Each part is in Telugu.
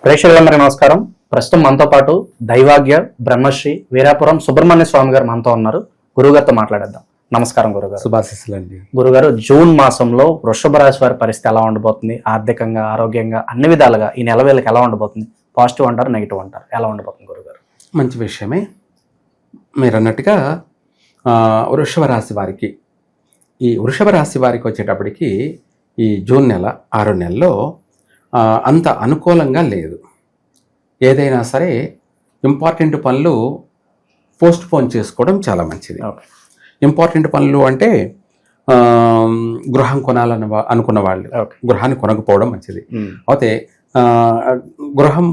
ప్రేక్షకులందరికీ నమస్కారం. ప్రస్తుతం మనతో పాటు దైవాగ్య బ్రహ్మశ్రీ వీరాపురం సుబ్రహ్మణ్య స్వామి గారు మనతో ఉన్నారు. గురుగారితో మాట్లాడేద్దాం. నమస్కారం గురుగారు. శుభాశీస్సులండి. గురుగారు, జూన్ మాసంలో వృషభ రాశి వారి పరిస్థితి ఎలా ఉండబోతుంది? ఆర్థికంగా, ఆరోగ్యంగా, అన్ని విధాలుగా ఈ నెల వేళకి ఎలా ఉండబోతుంది? పాజిటివ్ అంటారు, నెగిటివ్ అంటారు, ఎలా ఉండబోతుంది గురుగారు? మంచి విషయమే మీరు అన్నట్టుగా. వృషభ రాశి వారికి, ఈ వృషభ రాశి వారికి వచ్చేటప్పటికి ఈ జూన్ నెల 6 నెలల్లో అంత అనుకూలంగా లేదు. ఏదైనా సరే ఇంపార్టెంట్ పనులు పోస్ట్ పోన్ చేసుకోవడం చాలా మంచిది. ఇంపార్టెంట్ పనులు అంటే గృహం కొనాలని అనుకున్న వాళ్ళు గృహాన్ని కొనకపోవడం మంచిది. అయితే గృహం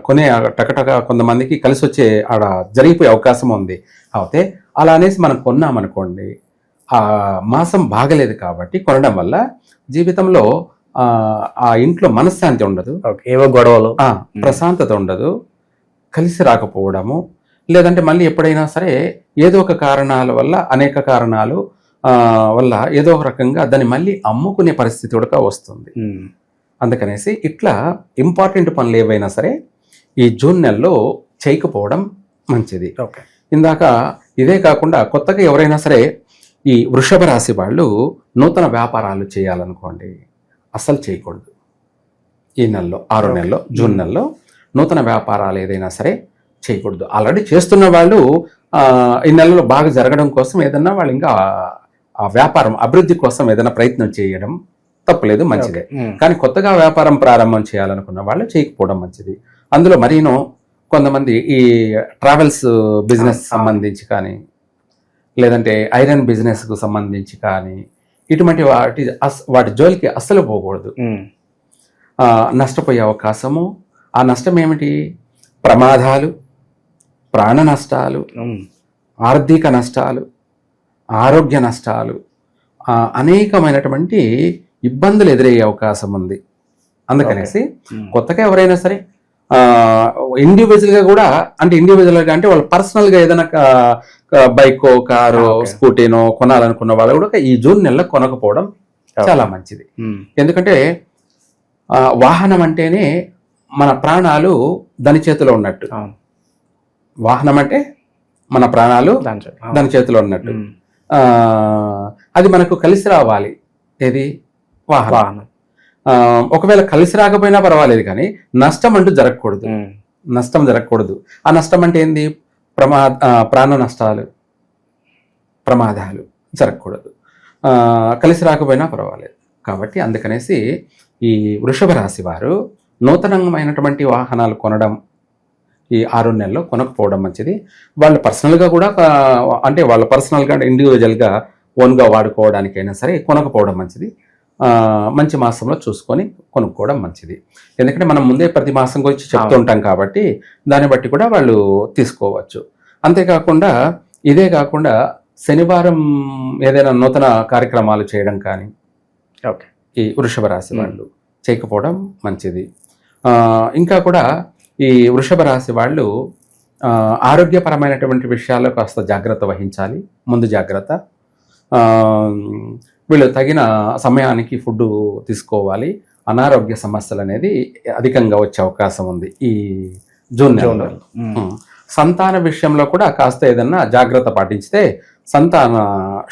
కొనే టకటక కొంతమందికి కలిసి వచ్చే ఆడ జరిగిపోయే అవకాశం ఉంది. అయితే అలా అనేసి మనం కొన్నామనుకోండి, ఆ మాసం బాగలేదు కాబట్టి కొనడం వల్ల జీవితంలో ఆ ఇంట్లో మనశ్శాంతి ఉండదు, ఏవో గొడవలు, ప్రశాంతత ఉండదు, కలిసి రాకపోవడము, లేదంటే మళ్ళీ ఎప్పుడైనా సరే ఏదో ఒక కారణాల వల్ల, అనేక కారణాలు వల్ల ఏదో ఒక రకంగా దాన్ని మళ్ళీ అమ్ముకునే పరిస్థితి కూడా వస్తుంది. అందుకనేసి ఇట్లా ఇంపార్టెంట్ పనులు ఏవైనా సరే ఈ జూన్ నెలలో చేయకపోవడం మంచిది. ఇందాక ఇదే కాకుండా కొత్తగా ఎవరైనా సరే ఈ వృషభ రాశి వాళ్ళు నూతన వ్యాపారాలు చేయాలనుకోండి, అస్సలు చేయకూడదు. ఈ నెలలో 6 నెలల్లో జూన్ నెలలో నూతన వ్యాపారాలు ఏదైనా సరే చేయకూడదు. ఆల్రెడీ చేస్తున్న వాళ్ళు ఈ నెలలో బాగా జరగడం కోసం ఏదన్నా వాళ్ళు ఇంకా ఆ వ్యాపారం అభివృద్ధి కోసం ఏదైనా ప్రయత్నం చేయడం తప్పలేదు, మంచిదే. కానీ కొత్తగా వ్యాపారం ప్రారంభం చేయాలనుకున్న వాళ్ళు చేయకపోవడం మంచిది. అందులో మరీనో కొంతమంది ఈ ట్రావెల్స్ బిజినెస్ సంబంధించి కానీ, లేదంటే ఐరన్ బిజినెస్కు సంబంధించి కానీ, ఇటువంటి వాటి జోలికి అస్సలు పోకూడదు. నష్టపోయే అవకాశము, ఆ నష్టం ఏమిటి? ప్రమాదాలు, ప్రాణ నష్టాలు, ఆర్థిక నష్టాలు, ఆరోగ్య నష్టాలు, అనేకమైనటువంటి ఇబ్బందులు ఎదురయ్యే అవకాశం ఉంది. అందుకనేసి కొత్తగా ఎవరైనా సరే ఇండివిజువల్గా కూడా, అంటే ఇండివిజువల్గా అంటే వాళ్ళు పర్సనల్గా ఏదైనా బైకో, కారో, స్కూటీనో కొనాలనుకున్న వాళ్ళు కూడా ఈ జూన్ నెలలో కొనకపోవడం చాలా మంచిది. ఎందుకంటే వాహనం అంటేనే మన ప్రాణాలు దాని చేతిలో ఉన్నట్టు. వాహనం అంటే మన ప్రాణాలు దాని చేతిలో ఉన్నట్టు. అది మనకు కలిసి రావాలి. ఏది? వాహనం. ఒకవేళ కలిసి రాకపోయినా పర్వాలేదు, కానీ నష్టం అంటూ జరగకూడదు. నష్టం జరగకూడదు. ఆ నష్టం అంటే ఏంది? ప్రాణ నష్టాలు, ప్రమాదాలు జరగకూడదు. కలిసి రాకపోయినా పర్వాలేదు. కాబట్టి అందుకనేసి ఈ వృషభ రాశి వారు నూతనమైనటువంటి వాహనాలు కొనడం ఈ 6 నెలల్లో కొనకపోవడం మంచిది. వాళ్ళు పర్సనల్గా కూడా, అంటే వాళ్ళ పర్సనల్గా ఇండివిజువల్గా ఓన్గా వాడుకోవడానికైనా సరే కొనకపోవడం మంచిది. మంచి మాసంలో చూసుకొని కొనుక్కోవడం మంచిది. ఎందుకంటే మనం ముందే ప్రతి మాసం గురించి చెప్తూ ఉంటాం కాబట్టి దాన్ని బట్టి కూడా వాళ్ళు తీసుకోవచ్చు. అంతేకాకుండా ఇదే కాకుండా శనివారం ఏదైనా నూతన కార్యక్రమాలు చేయడం కానీ ఈ వృషభ రాశి వాళ్ళు చేయకపోవడం మంచిది. ఇంకా కూడా ఈ వృషభ రాశి వాళ్ళు ఆరోగ్యపరమైనటువంటి విషయాల్లో కాస్త జాగ్రత్త వహించాలి. ముందు జాగ్రత్త. వీళ్ళు తగిన సమయానికి ఫుడ్ తీసుకోవాలి. అనారోగ్య సమస్యలు అనేది అధికంగా వచ్చే అవకాశం ఉంది ఈ జూన్ నెలలో. సంతాన విషయంలో కూడా కాస్త ఏదన్నా జాగ్రత్త పాటించితే సంతాన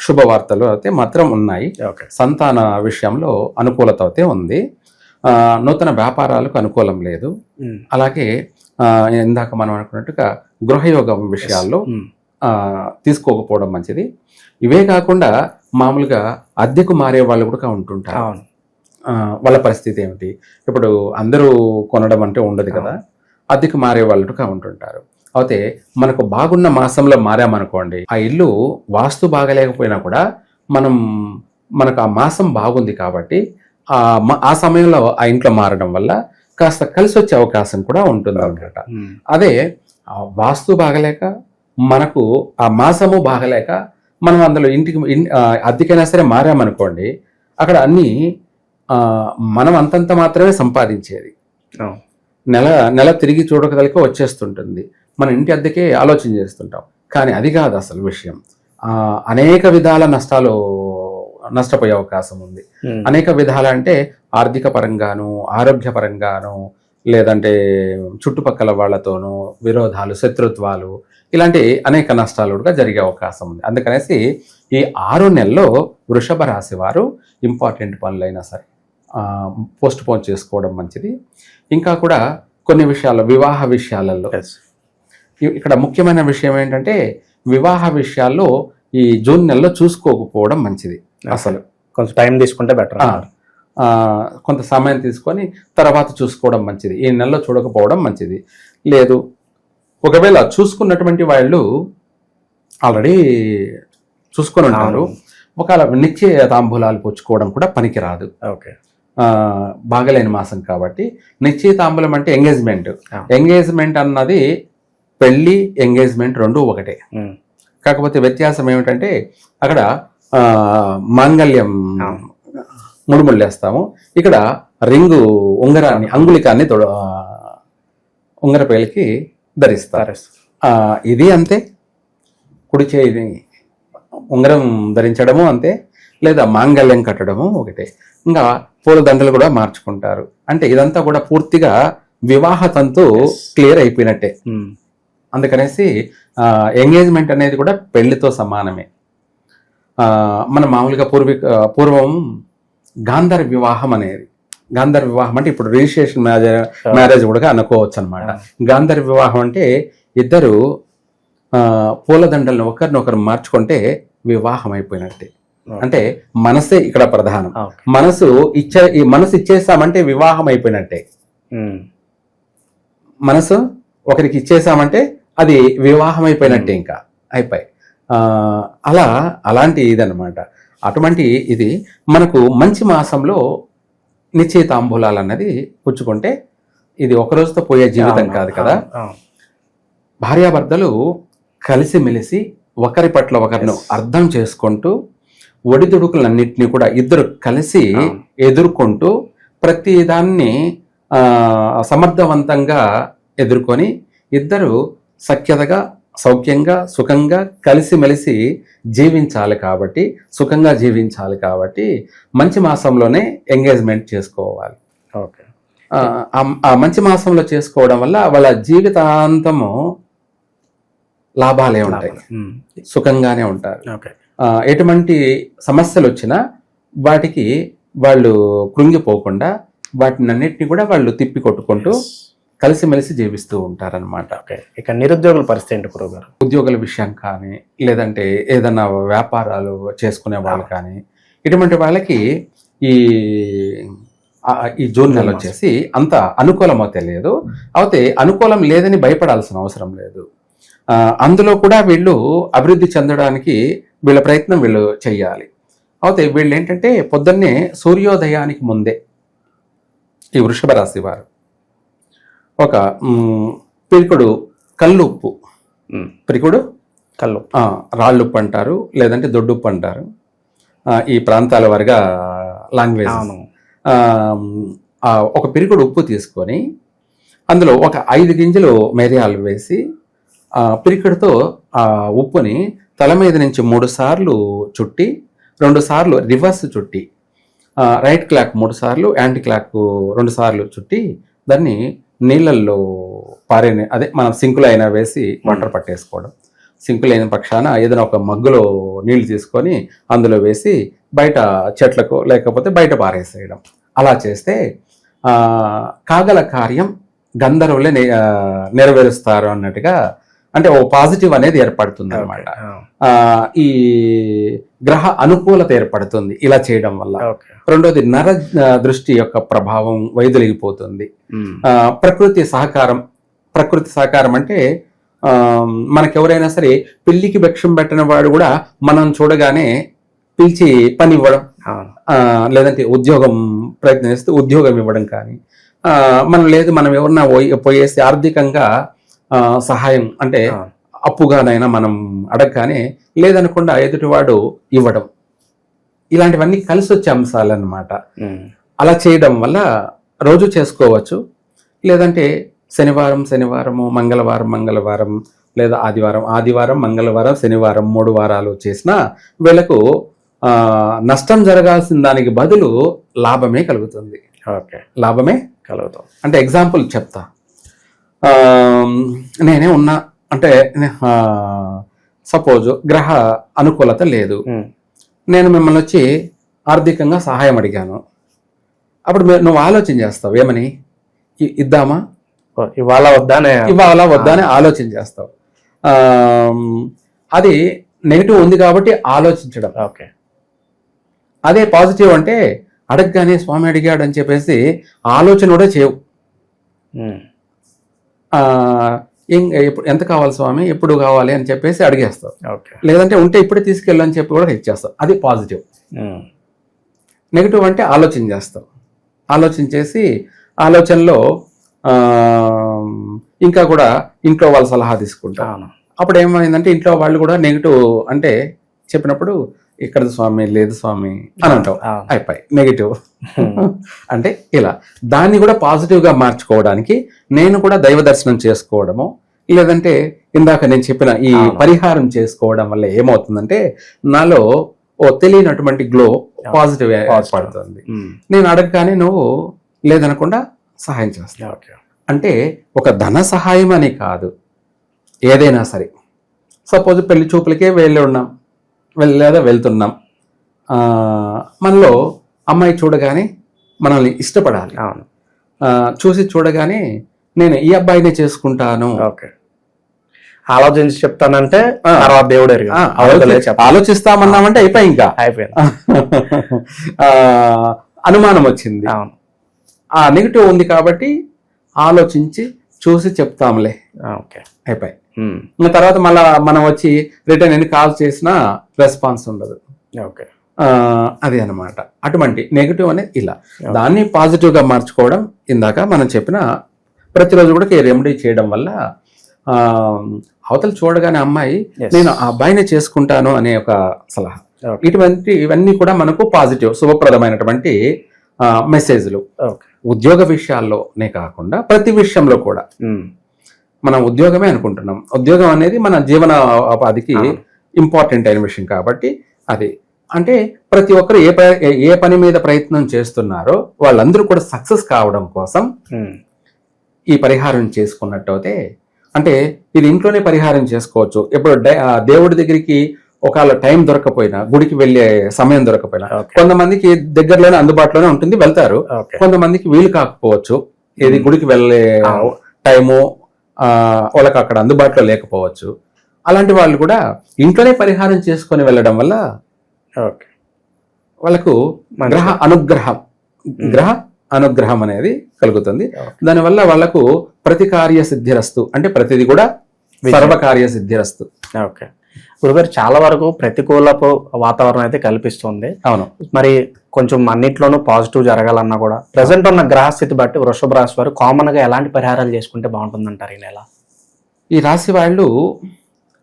శుభవార్తలు అయితే మాత్రం ఉన్నాయి. సంతాన విషయంలో అనుకూలత అయితే ఉంది. నూతన వ్యాపారాలకు అనుకూలం లేదు. అలాగే ఇందాక మనం అనుకున్నట్టుగా గృహయోగం విషయాల్లో తీసుకోకపోవడం మంచిది. ఇవే కాకుండా మామూలుగా అద్దెకు మారే వాళ్ళు కూడా ఉంటుంటారు. వాళ్ళ పరిస్థితి ఏమిటి? ఇప్పుడు అందరూ కొనడం అంటే ఉండదు కదా, అద్దెకు మారే వాళ్ళు ఉంటుంటారు. అయితే మనకు బాగున్న మాసంలో మారామనుకోండి, ఆ ఇల్లు వాస్తు బాగలేకపోయినా కూడా మనకు ఆ మాసం బాగుంది కాబట్టి ఆ సమయంలో ఆ ఇంట్లో మారడం వల్ల కాస్త కలిసి వచ్చే అవకాశం కూడా ఉంటుంది అన్నమాట. అదే వాస్తు బాగలేక, మనకు ఆ మాసము బాగలేక మనం అందులో ఇంటికి అద్దెకైనా సరే మారామనుకోండి, అక్కడ అన్నీ మనం అంతంత మాత్రమే సంపాదించేది. నెల తిరిగి చూడకదలిక వచ్చేస్తుంటుంది. మన ఇంటి అద్దెకే ఆలోచన చేస్తుంటాం. కానీ అది కాదు అసలు విషయం. అనేక విధాల నష్టపోయే అవకాశం ఉంది. అనేక విధాలు అంటే ఆర్థిక పరంగాను, ఆరోగ్య పరంగాను, లేదంటే చుట్టుపక్కల వాళ్ళతోనూ విరోధాలు, శత్రుత్వాలు, ఇలాంటి అనేక నష్టాలు కూడా జరిగే అవకాశం ఉంది. అందుకనేసి ఈ 6 నెలల్లో వృషభ రాశి వారు ఇంపార్టెంట్ పనులైనా సరే పోస్ట్ పోన్ చేసుకోవడం మంచిది. ఇంకా కూడా కొన్ని విషయాల్లో, వివాహ విషయాలలో ఇక్కడ ముఖ్యమైన విషయం ఏంటంటే వివాహ విషయాల్లో ఈ జూన్ నెలలో చూసుకోకపోవడం మంచిది. అసలు కొంచెం టైం తీసుకుంటే బెటర్. కొంత సమయం తీసుకొని తర్వాత చూసుకోవడం మంచిది. ఈ నెలలో చూడకపోవడం మంచిది. లేదు, ఒకవేళ చూసుకున్నటువంటి వాళ్ళు ఆల్రెడీ చూసుకొని ఉంటారు, ఒకవేళ నిశ్చయ తాంబూలాలు పుచ్చుకోవడం కూడా పనికిరాదు. ఓకే, బాగలేని మాసం కాబట్టి. నిశ్చయ తాంబూలం అంటే ఎంగేజ్మెంట్. ఎంగేజ్మెంట్ అన్నది పెళ్లి, ఎంగేజ్మెంట్ రెండు ఒకటే. కాకపోతే వ్యత్యాసం ఏమిటంటే అక్కడ మాంగళ్యం ముడుముళ్ళు వేస్తాము, ఇక్కడ రింగు ఉంగరాన్ని, అంగుళికాన్ని ఉంగరపేలికి ధరిస్తారు. ఇది అంతే. కుడి చేయి ఉంగరం ధరించడము అంతే, లేదా మాంగళ్యం కట్టడము ఒకటే. ఇంకా పూల దండలు కూడా మార్చుకుంటారు. అంటే ఇదంతా కూడా పూర్తిగా వివాహ తంతు క్లియర్ అయిపోయినట్టే. అందుకనేసి ఎంగేజ్మెంట్ అనేది కూడా పెళ్లితో సమానమే. మన మామూలుగా పూర్వం గాంధర్వ వివాహం అనేది, గాంధర్వ వివాహం అంటే ఇప్పుడు రిజిస్ట్రేషన్ మ్యారేజ్ కూడా అనుకోవచ్చు అనమాట. గాంధర్వ వివాహం అంటే ఇద్దరు పూలదండలను ఒకరినొకరు మార్చుకుంటే వివాహం అయిపోయినట్టే. అంటే మనసే ఇక్కడ ప్రధానం. మనసు ఇచ్చేసామంటే వివాహం అయిపోయినట్టే. మనసు ఒకరికి ఇచ్చేసామంటే అది వివాహం అయిపోయినట్టే, ఇంకా అయిపోయి అలాంటి ఇదనమాట. అటువంటి ఇది మనకు మంచి మాసంలో నిశ్చయితాంబూలాలు అన్నది పుచ్చుకుంటే ఇది ఒక రోజుతో పోయే జీవితం కాదు కదా. భార్యాభర్తలు కలిసిమెలిసి ఒకరి పట్ల ఒకరిని అర్థం చేసుకుంటూ ఒడిదుడుకులన్నింటినీ కూడా ఇద్దరు కలిసి ఎదుర్కొంటూ ప్రతి దాన్ని సమర్థవంతంగా ఎదుర్కొని ఇద్దరు సఖ్యతగా, సౌఖ్యంగా, సుఖంగా కలిసిమెలిసి జీవించాలి కాబట్టి, సుఖంగా జీవించాలి కాబట్టి మంచి మాసంలోనే ఎంగేజ్మెంట్ చేసుకోవాలి. ఓకే, ఆ మంచి మాసంలో చేసుకోవడం వల్ల వాళ్ళ జీవితాంతము లాభాలే ఉంటాయి, సుఖంగానే ఉంటారు. ఎటువంటి సమస్యలు వచ్చినా వాటికి వాళ్ళు కృంగిపోకుండా వాటిని అన్నిటిని కూడా వాళ్ళు తిప్పి కొట్టుకుంటూ కలిసిమెలిసి జీవిస్తూ ఉంటారనమాట. ఇక నిరుద్యోగుల పరిస్థితి ఏంటి గురువుగారు? ఉద్యోగుల విషయం కానీ, లేదంటే ఏదైనా వ్యాపారాలు చేసుకునే వాళ్ళు కానీ, ఇటువంటి వాళ్ళకి ఈ జూన్ నెల వచ్చేసి అంత అనుకూలమో తెలియదు. అయితే అనుకూలం లేదని భయపడాల్సిన అవసరం లేదు. అందులో కూడా వీళ్ళు అభివృద్ధి చెందడానికి వీళ్ళ ప్రయత్నం వీళ్ళు చెయ్యాలి. అయితే వీళ్ళు ఏంటంటే పొద్దున్నే సూర్యోదయానికి ముందే ఈ వృషభ రాశి వారు ఒక పిరికుడు కల్లుప్పు, పిరికుడు కల్లు, రాళ్ళుప్పు అంటారు, లేదంటే దొడ్డుప్పు అంటారు ఈ ప్రాంతాల వారిగా లాంగ్వేజ్. ఒక పిరికుడు ఉప్పు తీసుకొని అందులో ఒక 5 గింజలు మిరియాలు వేసి పిరికుడుతో ఆ ఉప్పుని తల మీద నుంచి 3 సార్లు చుట్టి, 2 సార్లు రివర్స్ చుట్టి, రైట్ క్లాక్ 3 సార్లు, యాంటీ క్లాక్ 2 సార్లు చుట్టి దాన్ని నీళ్ళల్లో అదే మనం సింకులో అయినా వేసి వాటర్ పట్టేసుకోవడం. సింకులు అయిన పక్షాన ఏదైనా ఒక మగ్గులో నీళ్లు తీసుకొని అందులో వేసి బయట చెట్లకు లేకపోతే బయట పారేసేయడం. అలా చేస్తే కాగల కార్యం గంధర్వులే నెరవేరుస్తారు అన్నట్టుగా, అంటే ఓ పాజిటివ్ అనేది ఏర్పడుతుంది అనమాట. ఈ గ్రహ అనుకూలత ఏర్పడుతుంది ఇలా చేయడం వల్ల. రెండోది నర దృష్టి యొక్క ప్రభావం వైదొలిగిపోతుంది. ప్రకృతి సహకారం అంటే మనకెవరైనా సరే పెళ్లికి భిక్షం పెట్టిన వాడు కూడా మనం చూడగానే పిలిచి పని ఇవ్వడం, లేదంటే ఉద్యోగం ప్రయత్నిస్తే ఉద్యోగం ఇవ్వడం కానీ, మనం ఎవరన్నా పోయేసి ఆర్థికంగా సహాయం అంటే అప్పుగానైనా మనం అడగగానే లేదనకుండా ఎదుటివాడు ఇవ్వడం, ఇలాంటివన్నీ కలిసి వచ్చే అంశాలు అన్నమాట. అలా చేయడం వల్ల రోజు చేసుకోవచ్చు, లేదంటే శనివారము, మంగళవారం లేదా ఆదివారం, మంగళవారం, శనివారం 3 వారాలు చేసినా వీళ్ళకు నష్టం జరగాల్సిన దానికి బదులు లాభమే కలుగుతుంది. ఓకే. లాభమే కలుగుతాం. అంటే ఎగ్జాంపుల్ చెప్తా. నేనే ఉన్నా అంటే సపోజ్ గ్రహ అనుకూలత లేదు, నేను మిమ్మల్ని వచ్చి ఆర్థికంగా సహాయం అడిగాను. అప్పుడు నువ్వు ఆలోచన చేస్తావు ఏమని, ఇద్దామా ఇవాళ వద్దా అని ఆలోచన చేస్తావు. అది నెగిటివ్ ఉంది కాబట్టి ఆలోచించడం. ఓకే. అదే పాజిటివ్ అంటే అడగగానే స్వామి అడిగాడు అని చెప్పేసి ఆలోచన కూడా చేయవు. ఎంత కావాలి స్వామి, ఎప్పుడు కావాలి అని చెప్పేసి అడిగేస్తావు. లేదంటే ఉంటే ఇప్పుడే తీసుకెళ్ళు అని చెప్పి కూడా ఇచ్చేస్తావు. అది పాజిటివ్. నెగిటివ్ అంటే ఆలోచన చేస్తావు. ఆలోచన చేసి ఆలోచనలో ఇంకా కూడా ఇంట్లో వాళ్ళ సలహా తీసుకుంటాను. అప్పుడు ఏమైందంటే ఇంట్లో వాళ్ళు కూడా నెగిటివ్ అంటే చెప్పినప్పుడు ఇక్కడ స్వామి లేదు స్వామి అని అంటావు. అయిపోయి నెగిటివ్. అంటే ఇలా దాన్ని కూడా పాజిటివ్గా మార్చుకోవడానికి నేను కూడా దైవ దర్శనం చేసుకోవడము, లేదంటే ఇందాక నేను చెప్పిన ఈ పరిహారం చేసుకోవడం వల్ల ఏమవుతుందంటే నాలో తెలియనటువంటి గ్లో పాజిటివ్ పడుతుంది. నేను అడగగానే నువ్వు లేదనకుండా సహాయం చేస్తావు. అంటే ఒక ధన సహాయం అని కాదు, ఏదైనా సరే. సపోజ్ పెళ్లి చూపులకే లేదా వెళ్తున్నాం, మనలో అమ్మాయి చూడగానే మనల్ని ఇష్టపడాలి. చూసి చూడగానే నేను ఈ అబ్బాయినే చేసుకుంటాను ఆలోచించి చెప్తానంటే దేవుడు ఆలోచిస్తామన్నామంటే అయిపోయి ఇంకా అనుమానం వచ్చింది. ఆ నెగిటివ్ ఉంది కాబట్టి ఆలోచించి చూసి చెప్తాంలే అయిపోయి. తర్వాత మళ్ళా మనం వచ్చి రిటర్న్ ఎన్ని కాల్ చేసినా రెస్పాన్స్ ఉండదు. అది అనమాట. అటువంటి నెగిటివ్ అనేది ఇలా. దాన్ని పాజిటివ్గా మార్చుకోవడం ఇందాక మనం చెప్పిన ప్రతిరోజు కూడా రెమెడీ చేయడం వల్ల అవతల చూడగానే అమ్మాయి నేను ఆ అబ్బాయినే చేసుకుంటాను అనే ఒక సలహా. ఇవన్నీ కూడా మనకు పాజిటివ్ శుభప్రదమైనటువంటి మెసేజ్లు. ఉద్యోగ విషయాల్లోనే కాకుండా ప్రతి విషయంలో కూడా మనం ఉద్యోగమే అనుకుంటున్నాం. ఉద్యోగం అనేది మన జీవన ఉపాధికి ఇంపార్టెంట్ అయిన విషయం కాబట్టి అది అంటే ప్రతి ఒక్కరు ఏ పని మీద ప్రయత్నం చేస్తున్నారో వాళ్ళందరూ కూడా సక్సెస్ కావడం కోసం ఈ పరిహారం చేసుకున్నట్టయితే, అంటే ఇది ఇంట్లోనే పరిహారం చేసుకోవచ్చు. ఇప్పుడు దేవుడి దగ్గరికి ఒకవేళ టైం దొరకపోయినా, గుడికి వెళ్ళే సమయం దొరకపోయినా, కొంతమందికి దగ్గరలోనే అందుబాటులోనే ఉంటుంది, వెళ్తారు. కొంతమందికి వీలు కాకపోవచ్చు, ఇది గుడికి వెళ్ళే టైము వాళ్ళకి అక్కడ అందుబాటులో లేకపోవచ్చు. అలాంటి వాళ్ళు కూడా ఇంట్లోనే పరిహారం చేసుకొని వెళ్ళడం వల్ల వాళ్ళకు గ్రహ అనుగ్రహం అనేది కలుగుతుంది. దానివల్ల వాళ్ళకు ప్రతి కార్య సిద్ధిరస్తు, అంటే ప్రతిది కూడా సర్వకార్య సిద్ధిరస్తు. ఓకే గురుగారు, చాలా వరకు ప్రతికూలపు వాతావరణం అయితే కల్పిస్తుంది. అవును. మరి కొంచెం అన్నింటిలోనూ పాజిటివ్ జరగాలన్నా కూడా ప్రజెంట్ ఉన్న గ్రహస్థితి బట్టి వృషభ రాశి వారు కామన్ గా ఎలాంటి పరిహారాలు చేసుకుంటే బాగుంటుంది అంటారు ఈ నెల? ఈ రాశి వాళ్ళు,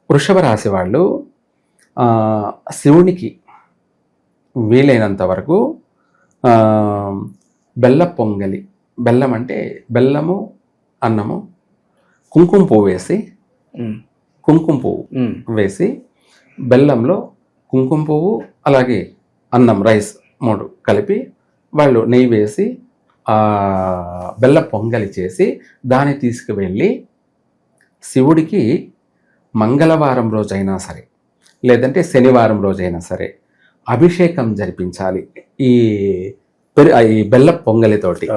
వృషభ రాశి వాళ్ళు శివునికి వీలైనంత వరకు బెల్ల పొంగలి, బెల్లం అంటే బెల్లము, అన్నము, కుంకుమ పువ్వు వేసి, కుంకుమ పువ్వు వేసి బెల్లంలో కుంకుమ పువ్వు అలాగే అన్నం, రైస్ 3 కలిపి వాళ్ళు నెయ్యి వేసి బెల్ల పొంగలి చేసి దాన్ని తీసుకువెళ్ళి శివుడికి మంగళవారం రోజైనా సరే లేదంటే శనివారం రోజైనా సరే అభిషేకం జరిపించాలి. ఈ బెల్ల పొంగలితోటి,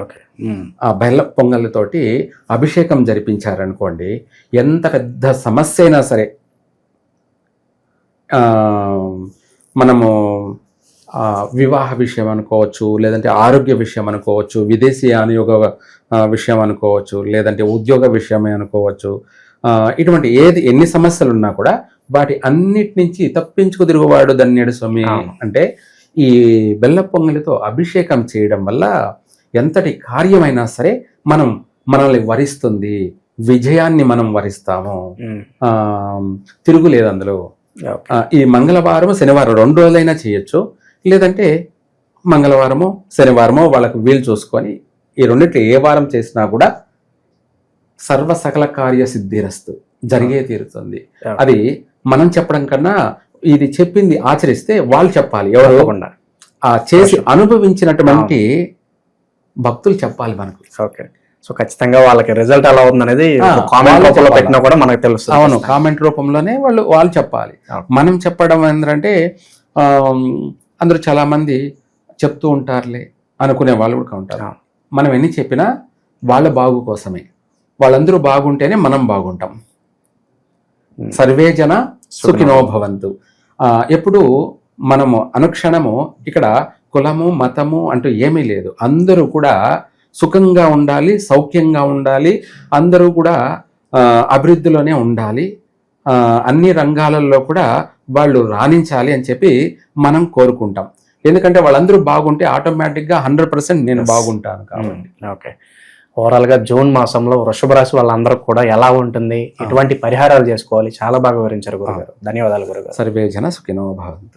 ఆ బెల్ల పొంగలితోటి అభిషేకం జరిపించారనుకోండి, ఎంత పెద్ద సమస్య అయినా సరే, మనము వివాహ విషయం అనుకోవచ్చు, లేదంటే ఆరోగ్య విషయం అనుకోవచ్చు, విదేశీ అనుయోగ విషయం అనుకోవచ్చు, లేదంటే ఉద్యోగ విషయమే అనుకోవచ్చు, ఇటువంటి ఎన్ని సమస్యలు ఉన్నా కూడా వాటి అన్నిటి నుంచి తప్పించుకు తిరుగువాడు ధన్యుడు స్వామి. అంటే ఈ బెల్ల పొంగలితో అభిషేకం చేయడం వల్ల ఎంతటి కార్యమైనా సరే మనల్ని వరిస్తుంది, విజయాన్ని మనం వరిస్తాము, తిరుగులేదు అందులో. ఈ మంగళవారం శనివారం 2 రోజులైనా చేయొచ్చు, లేదంటే మంగళవారమో శనివారమో వాళ్ళకు వీలు చూసుకొని ఈ రెండిట్లో ఏ వారం చేసినా కూడా సర్వ సకల కార్య సిద్ధిరస్తు జరిగే తీరుతుంది. అది మనం చెప్పడం కన్నా ఇది చెప్పింది ఆచరిస్తే వాళ్ళు చెప్పాలి, ఎవరు చేసి అనుభవించినటువంటి భక్తులు చెప్పాలి మనకు. ఓకే. సో ఖచ్చితంగా వాళ్ళకి రిజల్ట్ ఎలా ఉంది అనేది కామెంట్ వాళ్ళే రూపంలో చెప్పాలి. పెట్టినా కూడా మనకు తెలుస్తుంది. అవును, కామెంట్ రూపంలోనే వాళ్ళు చెప్పాలి. అవును. మనం చెప్పడం ఏంటంటే అందరూ చాలా మంది చెప్తూ ఉంటారులే అనుకునే వాళ్ళు కూడా ఉంటారు. అవును. మనం ఎన్ని చెప్పినా వాళ్ళ బాగు కోసమే. వాళ్ళందరూ బాగుంటేనే మనం బాగుంటాం. సర్వే జన సుఖినో భవంతు. ఎప్పుడు మనము అనుక్షణము ఇక్కడ కులము మతము అంటూ ఏమీ లేదు. అందరూ కూడా సుఖంగా ఉండాలి, సౌఖ్యంగా ఉండాలి, అందరూ కూడా అభివృద్ధిలోనే ఉండాలి, అన్ని రంగాలలో కూడా వాళ్ళు రాణించాలి అని చెప్పి మనం కోరుకుంటాం. ఎందుకంటే వాళ్ళందరూ బాగుంటే ఆటోమేటిక్గా 100% నేను బాగుంటాను కాబట్టి. ఓకే. ఓవరాల్ గా జూన్ మాసంలో వృషభ రాశి వాళ్ళందరూ కూడా ఎలా ఉంటుంది, ఎటువంటి పరిహారాలు చేసుకోవాలి, చాలా బాగా వివరించారు గురుగారు. ధన్యవాదాలు గురుగారు. సర్వే జన సుఖినో భవంతు.